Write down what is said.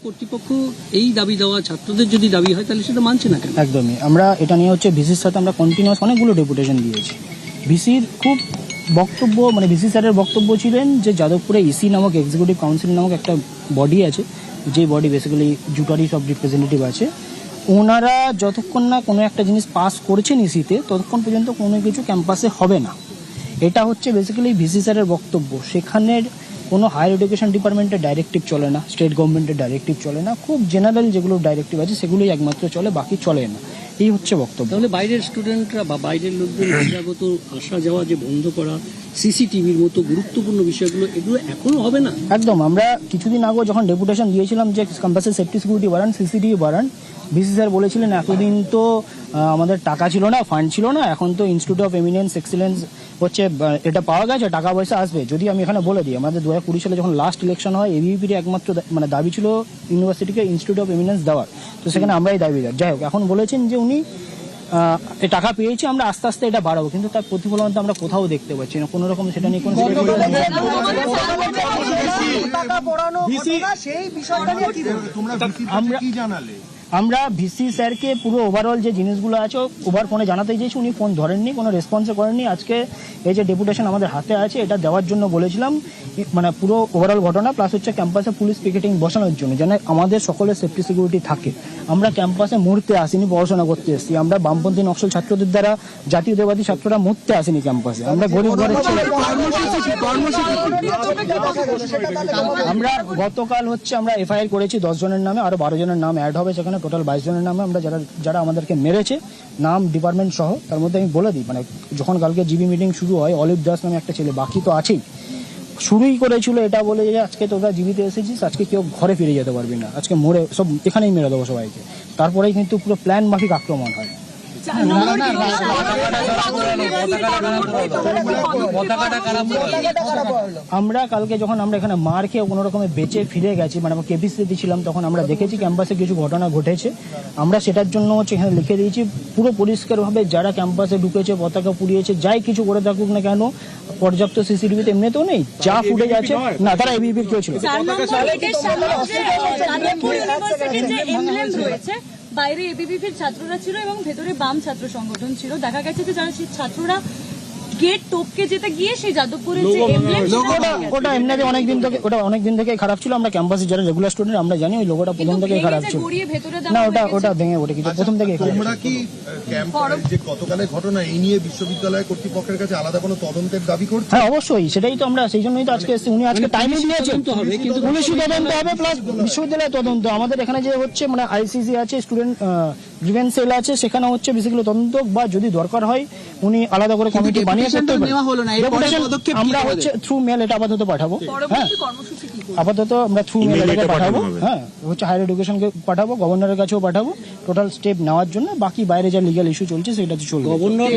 কর্তৃপক্ষ এই দাবি দেওয়া ছাত্রদের যদি দাবি হয় তাহলে সেটা মানছে না কেন? একদমই। আমরা এটা নিয়ে হচ্ছে ভিসির সাথে আমরা কন্টিনিউয়াস অনেকগুলো ডেপুটেশন দিয়েছি। ভিসির খুব বক্তব্য মানে ভিসি স্যারের বক্তব্য ছিলেন যে যাদবপুরে ইসি নামক এক্সিকিউটিভ কাউন্সিল নামক একটা বডি আছে, যে বডি বেসিক্যালি জুটারিস অফ রিপ্রেজেন্টেটিভ আছে, ওনারা যতক্ষণ না কোনো একটা জিনিস পাস করছেন ইসিতে ততক্ষণ পর্যন্ত কোনো কিছু ক্যাম্পাসে হবে না। এটা হচ্ছে বেসিক্যালি ভিসি স্যারের বক্তব্য। সেখানের কোনো হায়ার এডুকেশন ডিপার্টমেন্টের ডাইরেক্টিভ চলে না, স্টেট গভর্নমেন্টের ডাইরেক্টিভ চলে না, খুব জেনারেল যেগুলো ডাইরেক্টিভ আছে সেগুলোই একমাত্র চলে, বাকি চলে না। এই হচ্ছে বক্তব্য। তাহলে বাইরের স্টুডেন্টরা বা বাইরের লোকদের বহিরাগত আসা যাওয়া যে বন্ধ করা, সিসিটিভির মতো গুরুত্বপূর্ণ বিষয়গুলো, এগুলো এখনো হবে না? একদম। আমরা কিছুদিন আগে যখন ডেপুটেশন দিয়েছিলাম যে ক্যাম্পাসের সেফটি সিকিউরিটি বাড়ান, সিসিটিভি বাড়ান, ভিসি স্যার বলেছিলেন এতদিন তো আমাদের টাকা ছিল না, ফান্ড ছিল না, এখন তো ইনস্টিটিউট অফ এমিনেন্স এক্সিলেন্স হচ্ছে, এটা পাওয়া গেছে, টাকা পয়সা আসবে। যদি আমি এখানে বলে দিই, আমাদের 2020 সালে যখন লাস্ট ইলেকশন হয়, এবিভিপির একমাত্র মানে দাবি ছিল ইউনিভার্সিটিকে ইনস্টিটিউট অফ এমিনেন্স দেওয়ার, তো সেখানে আমরাই দাবিদার। যাই হোক, এখন বলেছেন যে উনি টাকা পেয়েছি, আমরা আস্তে আস্তে এটা বাড়াবো, কিন্তু তার প্রতিফলন তো আমরা কোথাও দেখতে পাচ্ছি না কোনো রকম। সেটা নিয়ে কোনো আমরা ভিসি স্যারকে পুরো ওভারঅল যে জিনিসগুলো আছে ওভার ফোনে জানাতে চেয়েছি, উনি ফোন ধরেননি, কোনো রেসপন্সও করেননি। আজকে এই যে ডেপুটেশন আমাদের হাতে আছে এটা দেওয়ার জন্য বলেছিলাম, মানে পুরো ওভারঅল ঘটনা প্লাস হচ্ছে ক্যাম্পাসে পুলিশ পিকেটিং বসানোর জন্য, যেন আমাদের সকলের সেফটি সিকিউরিটি থাকে। আমরা ক্যাম্পাসে মুহূর্তে আসিনি পড়াশোনা করতে এসেছি, আমরা বামপন্থী নকশাল ছাত্রদের দ্বারা জাতীয়তাবাদী ছাত্ররা মুহূর্তে আসিনি ক্যাম্পাসে, আমরা গরিব ঘরের ছেলে। আমরা গতকাল হচ্ছে আমরা এফআইআর করেছি 10 জনের নামে, আরো 12 জনের নাম অ্যাড হবে, সেখানে টোটাল 22 জনের নামে আমরা যারা আমাদেরকে মেরেছে নাম ডিপার্টমেন্ট সহ। তার মধ্যে আমি বলে দিই, মানে যখন কালকে জিবি মিটিং শুরু হয়, অলিভ দাস নামে একটা ছেলে, বাকি তো আছেই, শুরুই করেছিল এটা বলে যে আজকে তোরা জীবিতে এসেছিস, আজকে কেউ ঘরে ফিরে যেতে পারবি না, আজকে মরে সব এখানেই মেরে দেবো সবাইকে। তারপরেই কিন্তু পুরো প্ল্যান মাফিক আক্রমণ হয়। আমরা কালকে যখন আমরা এখানে মার খেয়ে কোনো রকমে বেঁচে ফিরে গেছি, মানে কেপিসিতে ছিলাম, তখন আমরা দেখেছি ক্যাম্পাসে কিছু ঘটনা ঘটেছে, আমরা সেটার জন্য হচ্ছে এখানে লিখে দিয়েছি পুরো পরিষ্কারভাবে, যারা ক্যাম্পাসে ঢুকেছে, পতাকা পুড়িয়েছে, যাই কিছু করে থাকুক না কেন, পর্যাপ্ত সিসিটিভিতে এমনিতেও নেই, যা ফুটেজ আছে না, তারা এবিপির কেউ ছিল। বাইরে এবিভিপির ছাত্ররা ছিল এবং ভেতরে বাম ছাত্র সংগঠন ছিল। দেখা গেছে যে যারা সেই ছাত্ররা গেট টপকে যেতে গিয়ে সেই যাদবপুরের যে এমব্লেম, ওটা এমনিতে অনেকদিন থেকে খারাপ ছিল। আমরা ক্যাম্পাসে যারা রেগুলার স্টুডেন্ট আমরা জানি ওই লোগোটা প্রথম থেকেই খারাপ ছিল না, ওটা ভেঙে ওঠে কিছু প্রথম থেকেই। তোমরা কি যে গতকালের ঘটনা এই নিয়ে বিশ্ববিদ্যালয় কর্তৃপক্ষের কাছে আলাদা কোনো তদন্তের দাবি করছে? হ্যাঁ অবশ্যই, সেটাই তো আমরা সেই জন্যই তো আজকে এসেছি। উনি আজকে টাইম দিয়েছেন, কিন্তু পুলিশি তদন্ত হবে প্লাস বিশ্ববিদ্যালয় তদন্ত। আমাদের এখানে যে হচ্ছে মানে আইসিসি আছে, স্টুডেন্ট গ্রিভেন্স সেল আছে, সেখানে হচ্ছে বেসিক্যালি তদন্ত, বা যদি দরকার হয় উনি আলাদা করে কমিটি বানিয়ে করতে পারেন। আমরা হচ্ছে থ্রু মেল এটা আপাতত পাঠাবো। হ্যাঁ আপাতত আমরা থ্রু মেল এটা পাঠাবো। হ্যাঁ হচ্ছে হায়ার এডুকেশনকে পাঠাবো, গভর্নরের কাছেও পাঠাবো টোটাল স্টেপ নেওয়ার জন্য। বাকি বাইরে যা লিগ্যাল ইস্যু চলছে সেটা চলবে। গভর্নর